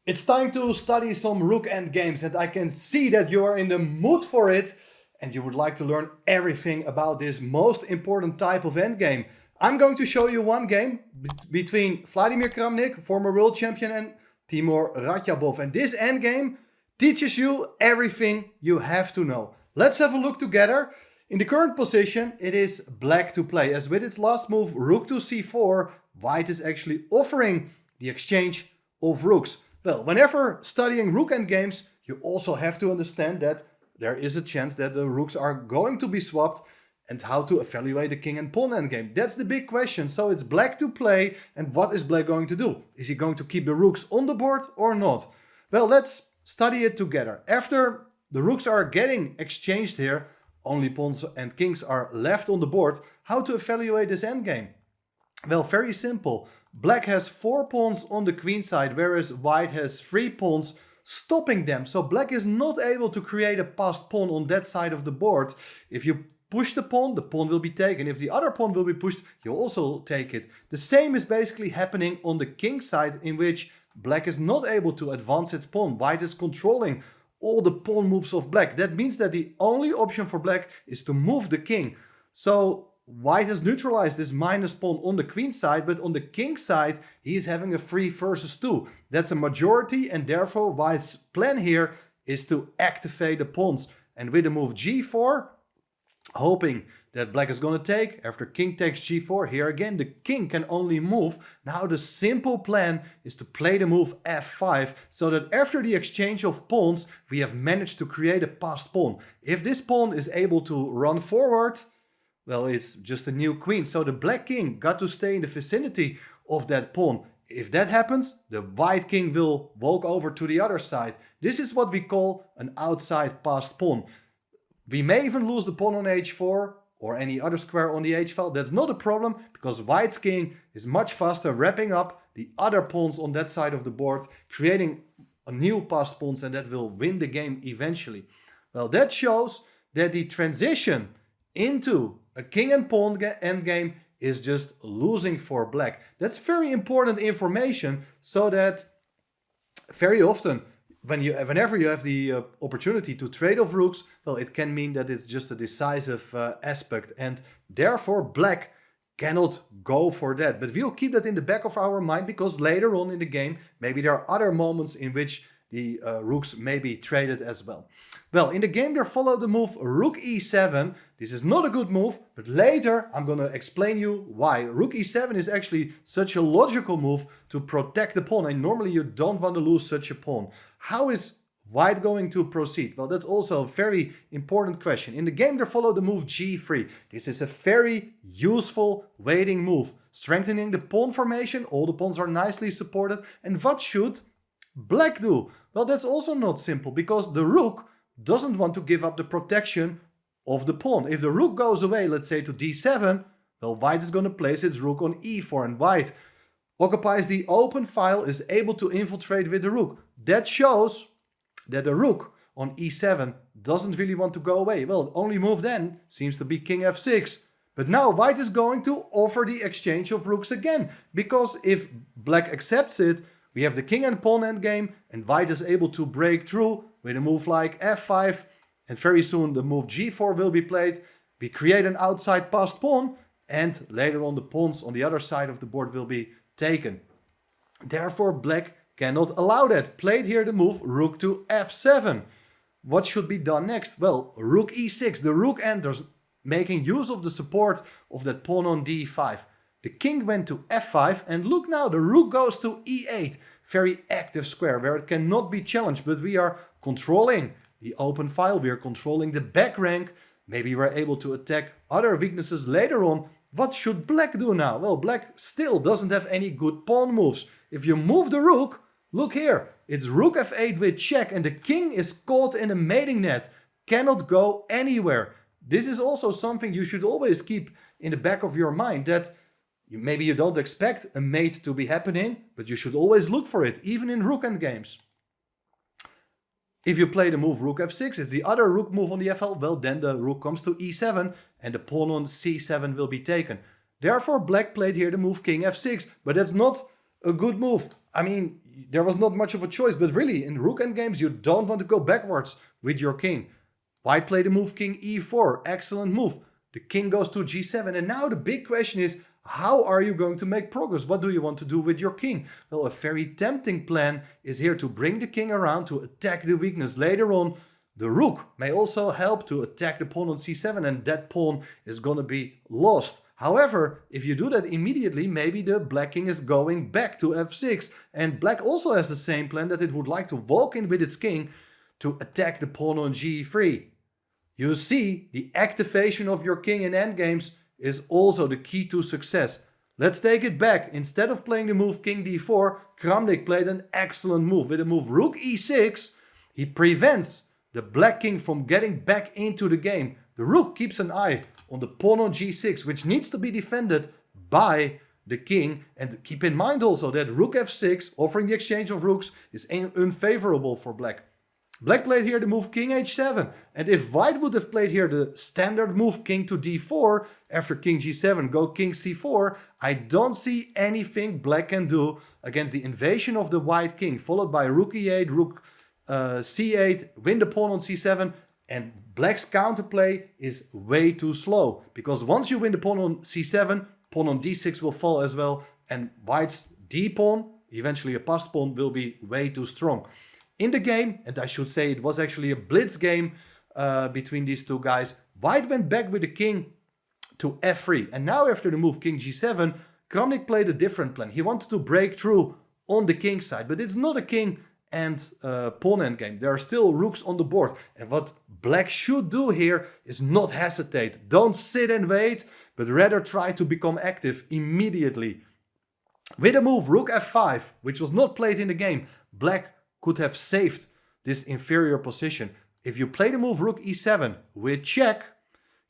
It's time to study some rook endgames, and I can see that you are in the mood for it and you would like to learn everything about this most important type of endgame. I'm going to show you one game between Vladimir Kramnik, former world champion, and Timur Radjabov. And this endgame teaches you everything you have to know. Let's have a look together. In the current position, it is black to play, as with its last move, rook to c4, white is actually offering the exchange of rooks. Well, whenever studying rook endgames, you also have to understand that there is a chance that the rooks are going to be swapped and how to evaluate the king and pawn endgame. That's the big question. So it's black to play, and what is black going to do? Is he going to keep the rooks on the board or not? Well, let's study it together. After the rooks are getting exchanged here, only pawns and kings are left on the board. How to evaluate this endgame? Well, very simple. Black has 4 pawns on the queen side, whereas white has 3 pawns stopping them. So black is not able to create a passed pawn on that side of the board. If you push the pawn will be taken. If the other pawn will be pushed, you also take it. The same is basically happening on the king side, in which black is not able to advance its pawn. White is controlling all the pawn moves of black. That means that the only option for black is to move the king. So white has neutralized this minus pawn on the queen side, but on the king side, he is having a 3 versus 2. That's a majority, and therefore white's plan here is to activate the pawns. And with the move g4, hoping that black is going to take, after king takes g4, here again the king can only move. Now the simple plan is to play the move f5, so that after the exchange of pawns, we have managed to create a passed pawn. If this pawn is able to run forward, well, it's just a new queen. So the black king got to stay in the vicinity of that pawn. If that happens, the white king will walk over to the other side. This is what we call an outside passed pawn. We may even lose the pawn on h4 or any other square on the h-file. That's not a problem, because white's king is much faster, wrapping up the other pawns on that side of the board, creating a new passed pawns, and that will win the game eventually. Well, that shows that the transition into a king and pawn endgame is just losing for black. That's very important information, so that very often whenever you have the opportunity to trade off rooks, well, it can mean that it's just a decisive aspect, and therefore black cannot go for that. But we'll keep that in the back of our mind, because later on in the game, maybe there are other moments in which the rooks may be traded as well. Well, in the game there followed the move rook e7. This is not a good move, but later I'm going to explain you why. Rook e7 is actually such a logical move to protect the pawn, and normally you don't want to lose such a pawn. How is white going to proceed? Well, that's also a very important question. In the game there followed the move g3. This is a very useful waiting move, strengthening the pawn formation. All the pawns are nicely supported. And what should black do? Well, that's also not simple, because the rook doesn't want to give up the protection of the pawn. If the rook goes away, let's say to d7, well, white is going to place its rook on e4, and white occupies the open file, is able to infiltrate with the rook. That shows that the rook on e7 doesn't really want to go away. Well, the only move then seems to be king f6. But now white is going to offer the exchange of rooks again, because if black accepts it, we have the king and pawn endgame, and white is able to break through with a move like f5, and very soon the move g4 will be played. We create an outside passed pawn, and later on the pawns on the other side of the board will be taken. Therefore black cannot allow that. Played here the move rook to f7. What should be done next? Well, rook e6. The rook enters, making use of the support of that pawn on d5. The king went to f5, and look now, the rook goes to e8. Very active square where it cannot be challenged, but we are controlling the open file, we are controlling the back rank. Maybe we're able to attack other weaknesses later on. What should black do now? Well, black still doesn't have any good pawn moves. If you move the rook, look here, it's rook f8 with check, and the king is caught in a mating net, cannot go anywhere. This is also something you should always keep in the back of your mind, that maybe you don't expect a mate to be happening, but you should always look for it, even in rook endgames. If you play the move rook f6, it's the other rook move on the f-file, well, then the rook comes to e7, and the pawn on c7 will be taken. Therefore, black played here the move king f6, but that's not a good move. I mean, there was not much of a choice, but really, in rook endgames, you don't want to go backwards with your king. White played the move king e4, excellent move. The king goes to g7, and now the big question is, how are you going to make progress? What do you want to do with your king? Well, a very tempting plan is here to bring the king around to attack the weakness. Later on, the rook may also help to attack the pawn on c7, and that pawn is going to be lost. However, if you do that immediately, maybe the black king is going back to f6. And black also has the same plan, that it would like to walk in with its king to attack the pawn on g3. You see, the activation of your king in endgames is also the key to success. Let's take it back. Instead of playing the move king d4, Kramnik played an excellent move. With the move rook e6, he prevents the black king from getting back into the game. The rook keeps an eye on the pawn on g6, which needs to be defended by the king. And keep in mind also that rook f6, offering the exchange of rooks, is unfavorable for black. Black played here the move king h7. And if white would have played here the standard move king to d4, after king g7, go king c4, I don't see anything black can do against the invasion of the white king, followed by rook e8, rook c8, win the pawn on c7, and black's counterplay is way too slow. Because once you win the pawn on c7, pawn on d6 will fall as well, and white's d-pawn, eventually a passed pawn, will be way too strong. In the game, and I should say it was actually a blitz game between these two guys, white went back with the king to f3. And now after the move king g7, Kramnik played a different plan. He wanted to break through on the king side, but it's not a king and pawn endgame. There are still rooks on the board. And what black should do here is not hesitate. Don't sit and wait, but rather try to become active immediately. With a move rook f5, which was not played in the game, black could have saved this inferior position. If you play the move rook e7 with check,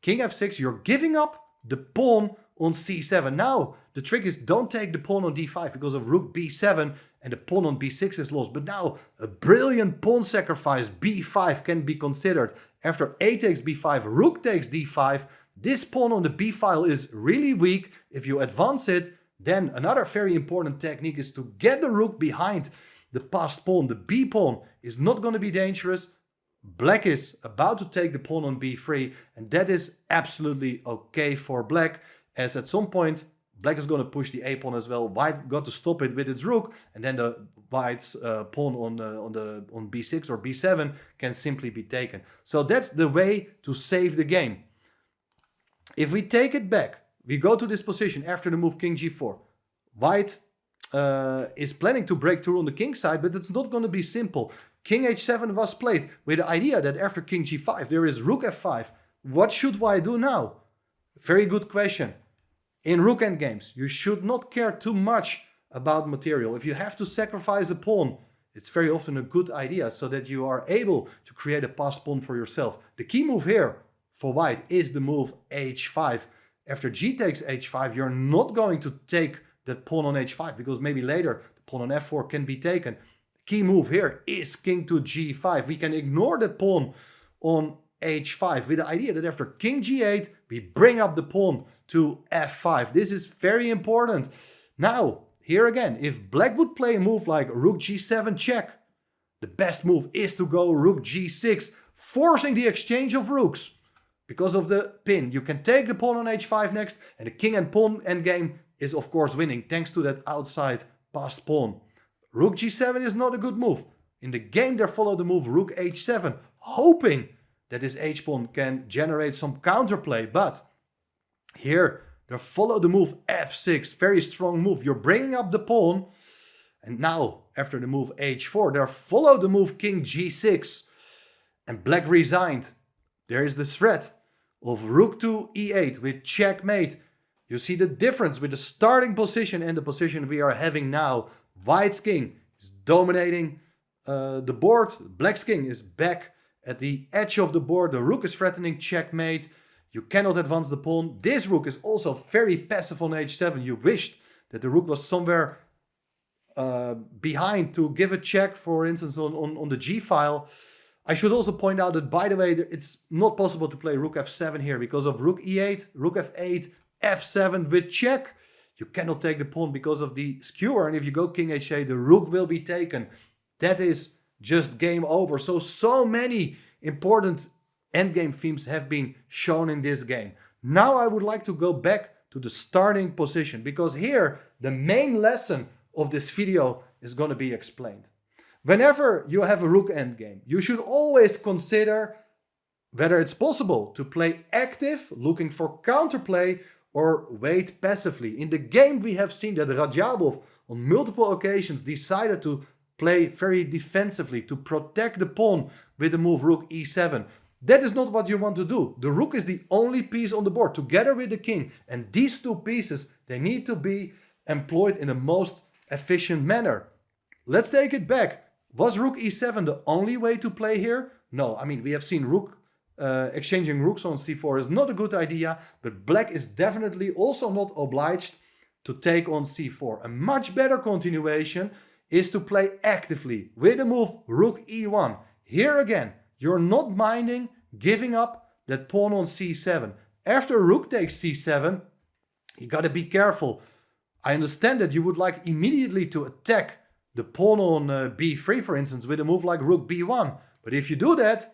king f6, you're giving up the pawn on c7. Now, the trick is don't take the pawn on d5 because of rook b7 and the pawn on b6 is lost. But now, a brilliant pawn sacrifice, b5, can be considered. After a takes b5, rook takes d5. This pawn on the b file is really weak. If you advance it, then another very important technique is to get the rook behind the passed pawn. The b pawn is not going to be dangerous. Black is about to take the pawn on b3, and that is absolutely okay for black, as at some point black is going to push the a pawn as well. White got to stop it with its rook, and then the white's pawn on b6 or b7 can simply be taken. So that's the way to save the game. If we take it back, we go to this position after the move king g4. White is planning to break through on the king side, but it's not going to be simple. King h7 was played with the idea that after king g5 there is rook f5. What should white do now? Very good question. In rook endgames, you should not care too much about material. If you have to sacrifice a pawn, it's very often a good idea so that you are able to create a passed pawn for yourself. The key move here for white is the move h5. After g takes h5, you're not going to take that pawn on h5 because maybe later the pawn on f4 can be taken. Key move here is king to g5. We can ignore that pawn on h5 with the idea that after king g8 we bring up the pawn to f5. This is very important. Now, here again, if black would play a move like rook g7 check, the best move is to go rook g6, forcing the exchange of rooks. Because of the pin, you can take the pawn on h5 next, and the king and pawn endgame is of course winning thanks to that outside passed pawn. Rook g7 is not a good move. In the game they follow the move rook h7, hoping that this h-pawn can generate some counterplay. But here they follow the move f6, very strong move. You're bringing up the pawn. And now, after the move h4, they follow the move king g6. And black resigned. There is the threat of rook to e8 with checkmate. You see the difference with the starting position and the position we are having now. White's king is dominating the board. Black's king is back at the edge of the board. The rook is threatening checkmate. You cannot advance the pawn. This rook is also very passive on h7. You wished that the rook was somewhere behind to give a check, for instance, on the g file. I should also point out that, by the way, it's not possible to play rook f7 here because of rook e8, rook f8, f7 with check. You cannot take the pawn because of the skewer, and if you go king h8, the rook will be taken. That is just game over. So many important endgame themes have been shown in this game. Now I would like to go back to the starting position, because here the main lesson of this video is going to be explained. Whenever you have a rook endgame, you should always consider whether it's possible to play active, looking for counterplay, or wait passively. In the game we have seen that Radjabov on multiple occasions decided to play very defensively to protect the pawn with the move rook e7. That is not what you want to do. The rook is the only piece on the board together with the king, and these two pieces, they need to be employed in the most efficient manner. Let's take it back. Was rook e7 the only way to play here? No, I mean, we have seen rook exchanging rooks on c4 is not a good idea, but black is definitely also not obliged to take on c4. A much better continuation is to play actively with the move rook e1. Here again, you're not minding giving up that pawn on c7. After rook takes c7, you gotta be careful. I understand that you would like immediately to attack the pawn on b3, for instance, with a move like rook b1. But if you do that,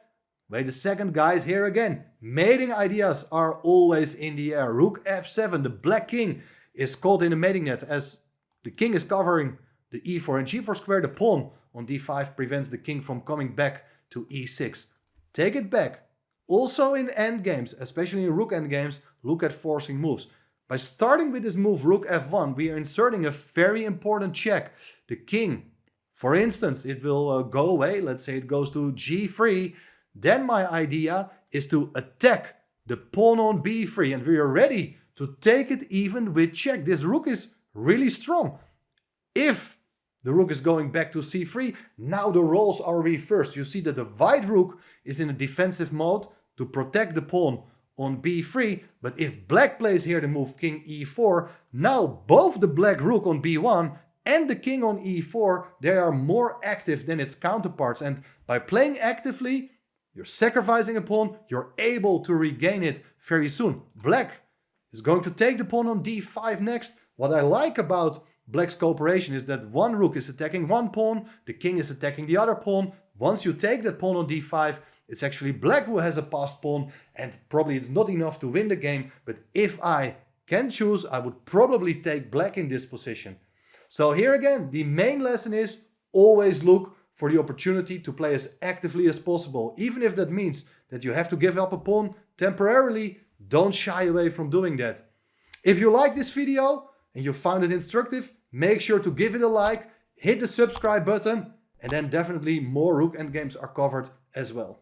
wait a second, guys, here again. Mating ideas are always in the air. Rook f7, the black king is caught in a mating net as the king is covering the e4 and g4 square. The pawn on d5 prevents the king from coming back to e6. Take it back. Also in endgames, especially in rook endgames, look at forcing moves. By starting with this move rook f1, we are inserting a very important check. The king, for instance, it will go away. Let's say it goes to g3. Then my idea is to attack the pawn on b3, and we are ready to take it even with check. This rook is really strong. If the rook is going back to c3, now the roles are reversed. You see that the white rook is in a defensive mode to protect the pawn on b3, but if black plays here the move king e4, now both the black rook on b1 and the king on e4, they are more active than its counterparts, and by playing actively, you're sacrificing a pawn, you're able to regain it very soon. Black is going to take the pawn on d5 next. What I like about black's cooperation is that one rook is attacking one pawn, the king is attacking the other pawn. Once you take that pawn on d5, it's actually black who has a passed pawn, and probably it's not enough to win the game, but if I can choose, I would probably take black in this position. So here again, the main lesson is always look for the opportunity to play as actively as possible. Even if that means that you have to give up a pawn temporarily, don't shy away from doing that. If you like this video and you found it instructive, make sure to give it a like, hit the subscribe button, and then definitely more rook endgames are covered as well.